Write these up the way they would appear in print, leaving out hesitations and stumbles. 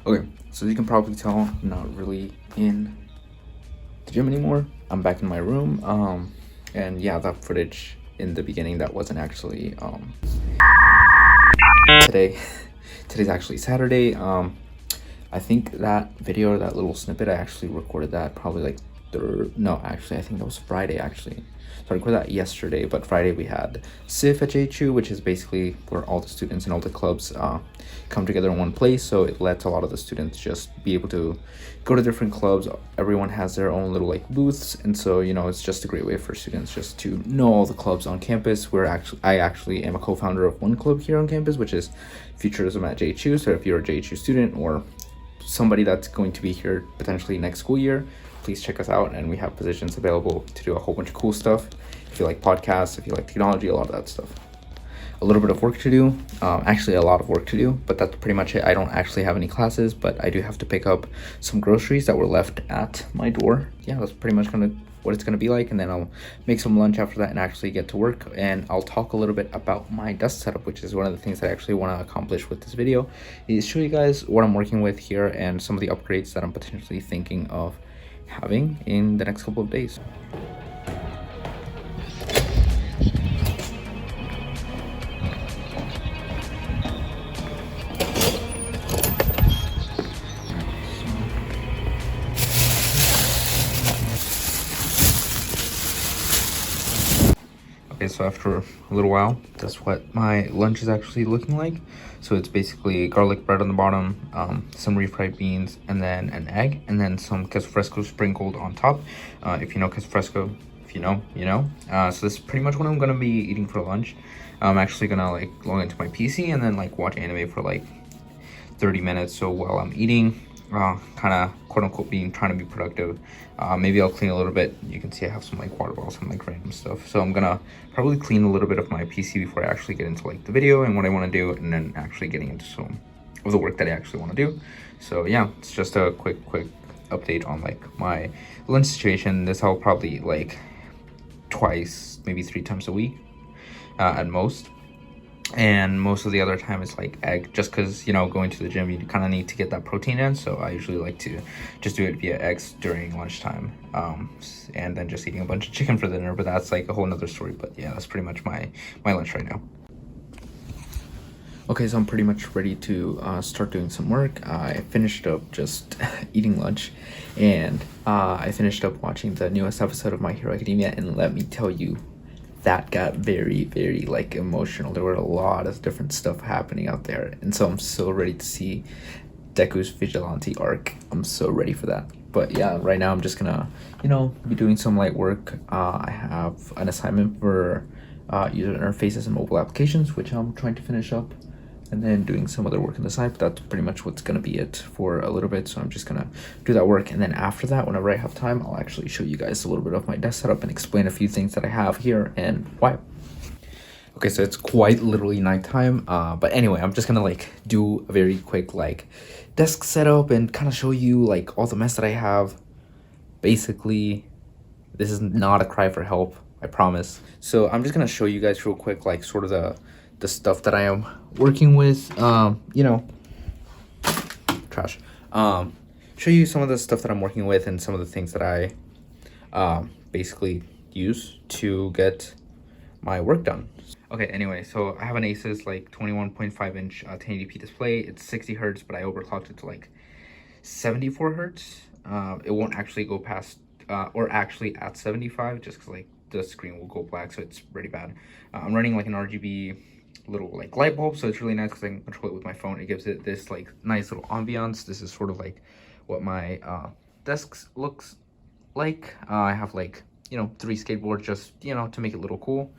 Okay, so as you can probably tell, I'm not really in the gym anymore. I'm back in my room. And yeah, that footage in the beginning that wasn't actually today. Today's actually Saturday. I think that video, that little snippet, I actually recorded that probably like no, actually, I think that was Friday actually. So I recorded that yesterday, but Friday we had SIF at JHU, which is basically where all the students and all the clubs come together in one place. So it lets a lot of the students just be able to go to different clubs. Everyone has their own little like booths, and so it's just a great way for students just to know all the clubs on campus. I actually am a co-founder of one club here on campus, which is Futurism at JHU. So if you're a JHU student or somebody that's going to be here potentially next school year, please check us out, and we have positions available to do a whole bunch of cool stuff. If you like podcasts, if you like technology, a lot of that stuff. A little bit of work to do, actually a lot of work to do, but that's pretty much it. I don't actually have any classes, but I do have to pick up some groceries that were left at my door. Yeah, that's pretty much what it's gonna be like, and then I'll make some lunch after that and actually get to work. And I'll talk a little bit about my desk setup, which is one of the things that I actually want to accomplish with this video, is show you guys what I'm working with here and some of the upgrades that I'm potentially thinking of having in the next couple of days. Okay, so after a little while, that's what my lunch is actually looking like. So it's basically garlic bread on the bottom, some refried beans, and then an egg, and then some queso fresco sprinkled on top. If you know queso fresco, if you know, you know. So this is pretty much what I'm gonna be eating for lunch. I'm actually gonna like log into my PC and then like watch anime for like 30 minutes. So while I'm eating, kind of quote unquote trying to be productive, maybe I'll clean a little bit. You can see I have some like water bottles and like random stuff, so I'm gonna probably clean a little bit of my PC before I actually get into like the video and what I want to do, and then actually getting into some of the work that I actually want to do. So yeah, it's just a quick update on like my lunch situation. This I'll probably like twice, maybe 3 times a week at most. And most of the other time it's like egg, just because going to the gym, you kind of need to get that protein in. So I usually like to just do it via eggs during lunchtime, and then just eating a bunch of chicken for dinner, but that's like a whole nother story. But yeah, that's pretty much my lunch right now. Okay, so I'm pretty much ready to start doing some work. I finished up just eating lunch, and I finished up watching the newest episode of My Hero Academia, and let me tell you, that got very like emotional. There were a lot of different stuff happening out there, and so I'm so ready to see Deku's vigilante arc. I'm so ready for that. But yeah, right now I'm just gonna be doing some light work. I have an assignment for user interfaces and mobile applications, which I'm trying to finish up, and then doing some other work on the side. But that's pretty much what's gonna be it for a little bit. So I'm just gonna do that work, and then after that, whenever I have time, I'll actually show you guys a little bit of my desk setup and explain a few things that I have here and why. Okay, so it's quite literally nighttime, but anyway, I'm just gonna like do a very quick like desk setup and kind of show you like all the mess that I have. Basically, this is not a cry for help, I promise. So I'm just gonna show you guys real quick like sort of the stuff that I am working with. Trash. Show you some of the stuff that I'm working with and some of the things that I basically use to get my work done. Okay, anyway, so I have an Asus like 21.5 inch 1080p display. It's 60 hertz, but I overclocked it to like 74 hertz. It won't actually go past or actually at 75, just because like the screen will go black, so it's really bad. I'm running like an RGB little like light bulb, so it's really nice because I can control it with my phone. It gives it this like nice little ambiance. This is sort of like what my desk looks like. I have like 3 skateboards just to make it a little cool.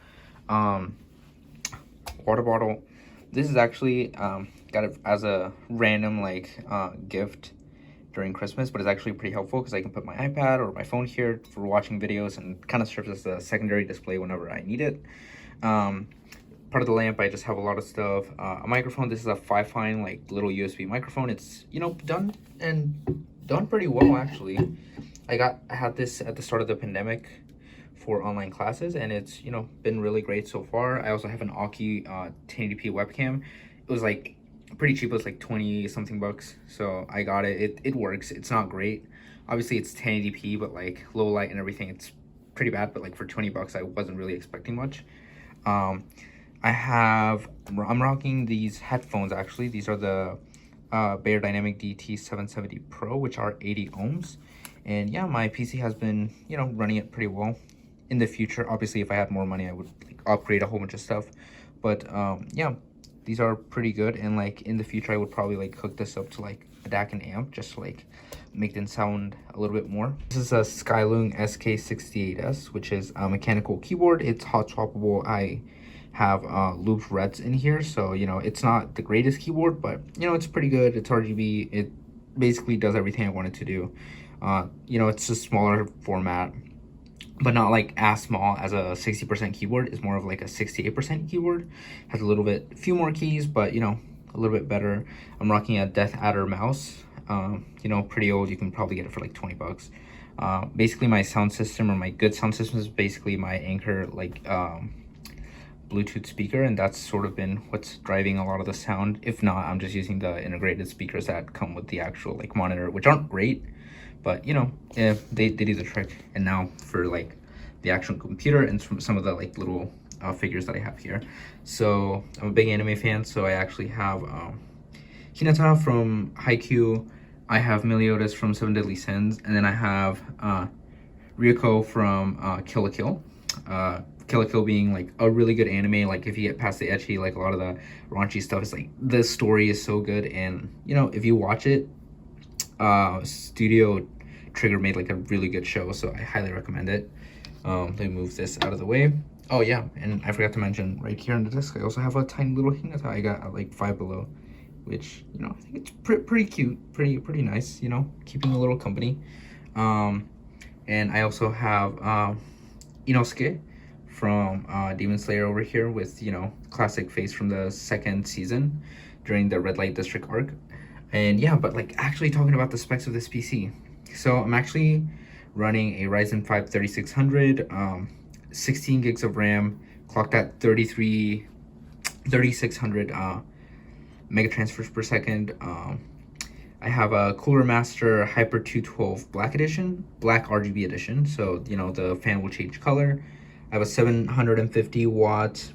Water bottle. This is actually got it as a random like gift during Christmas, but it's actually pretty helpful because I can put my iPad or my phone here for watching videos, and kind of serves as a secondary display whenever I need it. Part of the lamp, I just have a lot of stuff. A microphone. This is a 5-fine like little USB microphone. It's done pretty well actually. I had this at the start of the pandemic for online classes, and it's been really great so far. I also have an Aki 1080p webcam. It was like pretty cheap. It was like 20 something bucks, so I got it. It works. It's not great, obviously it's 1080p, but like low light and everything, it's pretty bad. But like for 20 bucks I wasn't really expecting much. um I'm rocking these headphones. Actually, these are the Bayer Dynamic DT 770 Pro, which are 80 ohms. And yeah, my PC has been, running it pretty well. In the future, obviously, if I had more money, I would like upgrade a whole bunch of stuff. But yeah, these are pretty good. And like in the future, I would probably like hook this up to like a DAC and amp, just to like make them sound a little bit more. This is a Skylung SK68S, which is a mechanical keyboard. It's hot swappable. I have looped reds in here, so it's not the greatest keyboard, but it's pretty good. It's RGB. It basically does everything I wanted to do. It's a smaller format, but not like as small as a 60% keyboard. It's more of like a 68% keyboard. Has a little bit few more keys, but a little bit better. I'm rocking a Death Adder mouse. Pretty old. You can probably get it for like 20 bucks. Basically my sound system, or my good sound system, is basically my Anchor like Bluetooth speaker, and that's sort of been what's driving a lot of the sound. If not, I'm just using the integrated speakers that come with the actual like monitor, which aren't great, but yeah, they do the trick. And now for like the actual computer and some of the like little figures that I have here. So I'm a big anime fan, so I actually have Hinata from Haikyuu, I have Meliodas from Seven Deadly Sins, and then I have Ryuko from Kill la Kill. Kill la Kill being like a really good anime. Like if you get past the ecchi, like a lot of the raunchy stuff, is like the story is so good. And if you watch it, Studio Trigger made like a really good show, so I highly recommend it. Let me move this out of the way. Oh yeah, and I forgot to mention, right here on the desk I also have a tiny little Hinata I got at like Five Below, which I think it's pretty cute, pretty nice, keeping a little company. And I also have Inosuke from Demon Slayer over here, with classic face from the second season during the Red Light District arc. And yeah, but like actually talking about the specs of this PC, so I'm actually running a Ryzen 5 3600, 16 gigs of RAM, clocked at 3600 mega transfers per second. I have a Cooler Master Hyper 212 Black Edition, Black RGB Edition, so the fan will change color. I have a 750 watt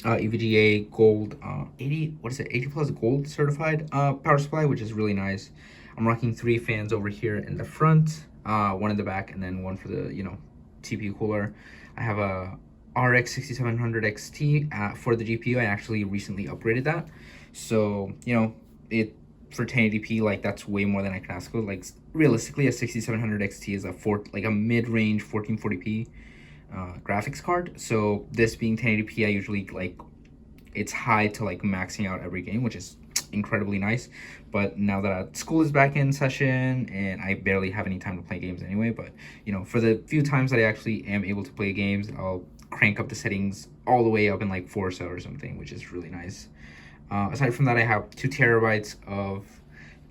EVGA gold 80 plus gold certified power supply, which is really nice. I'm rocking 3 fans over here in the front, one in the back, and then one for the TPU cooler. I have a RX 6700 XT for the GPU. I actually recently upgraded that, so it for 1080p, like that's way more than I can ask for. Like realistically, a 6700 XT is a mid-range 1440p graphics card. So this being 1080p, I usually like it's high to like maxing out every game, which is incredibly nice. But now that school is back in session and I barely have any time to play games anyway, but for the few times that I actually am able to play games, I'll crank up the settings all the way up in like Forza or something, which is really nice. Aside from that, I have 2 terabytes of,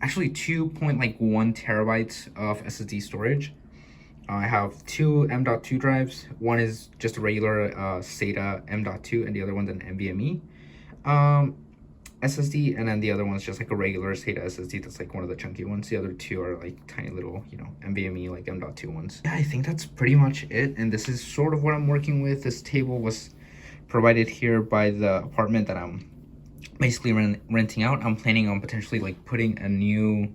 actually 2.1 terabytes of SSD storage. I have 2 M.2 drives. One is just a regular SATA M.2, and the other one's an NVMe SSD, and then the other one's just like a regular SATA SSD that's like one of the chunky ones. The other 2 are like tiny little, NVMe like M.2 ones. Yeah, I think that's pretty much it, and this is sort of what I'm working with. This table was provided here by the apartment that I'm basically renting out. I'm planning on potentially like putting a new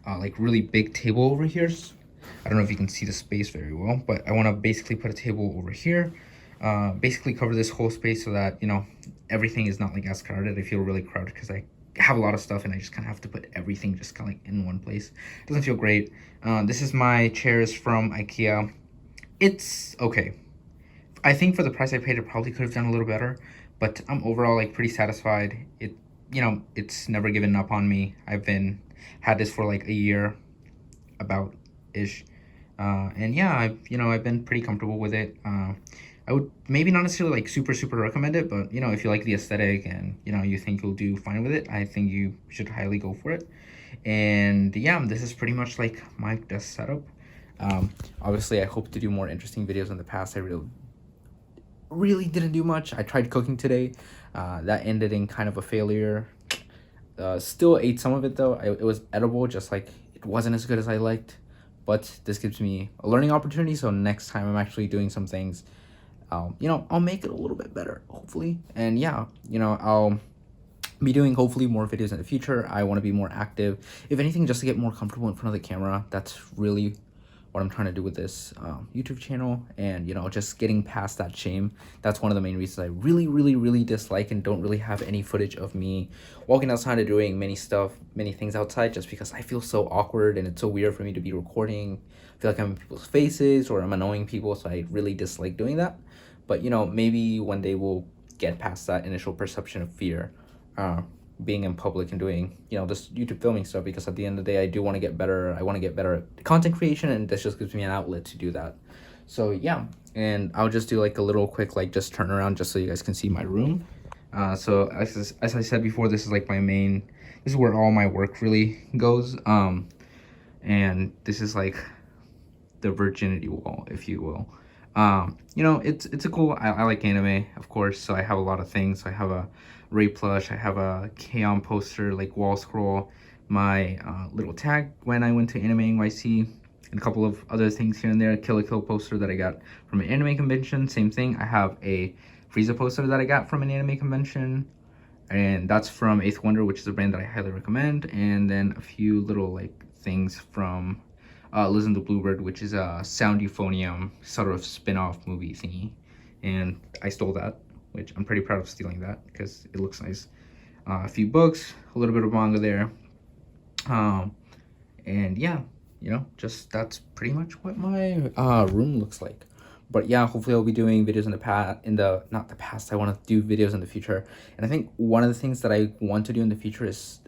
like really big table over here. I don't know if you can see the space very well, but I want to basically put a table over here, basically cover this whole space so that everything is not like as crowded. I feel really crowded because I have a lot of stuff and I just kind of have to put everything just kind of like in one place. It doesn't feel great. This is my chairs from IKEA. It's okay. I think for the price I paid, it probably could have done a little better, but I'm overall like pretty satisfied. It's never given up on me. I've had this for like a year about ish, and yeah, I've been pretty comfortable with it. I would maybe not necessarily like super recommend it, but if you like the aesthetic and you think you'll do fine with it, I think you should highly go for it. And yeah, this is pretty much like my desk setup. Obviously I hope to do more interesting videos in the past. I really didn't do much. I tried cooking today, that ended in kind of a failure. Still ate some of it though. It was edible, just like it wasn't as good as I liked. But this gives me a learning opportunity. So next time I'm actually doing some things, I'll make it a little bit better, hopefully. And yeah, I'll be doing hopefully more videos in the future. I want to be more active, if anything, just to get more comfortable in front of the camera. That's really what I'm trying to do with this YouTube channel, and just getting past that shame. That's one of the main reasons I really dislike and don't really have any footage of me walking outside and doing many things outside, just because I feel so awkward and it's so weird for me to be recording. I feel like I'm in people's faces or I'm annoying people, so I really dislike doing that. But maybe one day we'll get past that initial perception of fear, being in public and doing this YouTube filming stuff, because at the end of the day I do want to get better. I want to get better at content creation, and this just gives me an outlet to do that. So yeah, and I'll just do like a little quick just turn around just so you guys can see my room. So as I said before, this is like this is where all my work really goes, and this is like the virginity wall, if you will. It's a cool, I like anime, of course, so I have a lot of things. So I have a Ray plush, I have a K-On poster, like wall scroll, my little tag when I went to Anime NYC, and a couple of other things here and there. A Kill la Kill poster that I got from an anime convention, same thing. I have a Frieza poster that I got from an anime convention, and that's from Eighth Wonder, which is a brand that I highly recommend. And then a few little things from Liz and the Bluebird, which is a sound euphonium sort of spin-off movie thingy, and I stole that, which I'm pretty proud of stealing that because it looks nice. A few books, a little bit of manga there, and yeah, just that's pretty much what my room looks like. But yeah, hopefully I'll be doing videos not the past, I want to do videos in the future. And I think one of the things that I want to do in the future is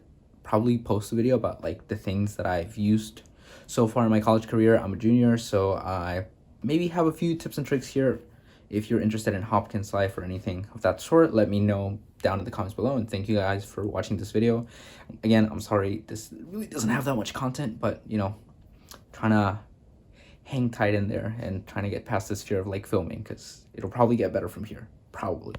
probably post a video about the things that I've used so far in my college career. I'm a junior, so I maybe have a few tips and tricks here. If you're interested in Hopkins life or anything of that sort, let me know down in the comments below. And thank you guys for watching this video. Again, I'm sorry this really doesn't have that much content, but trying to hang tight in there and trying to get past this fear of filming, because it'll probably get better from here, probably.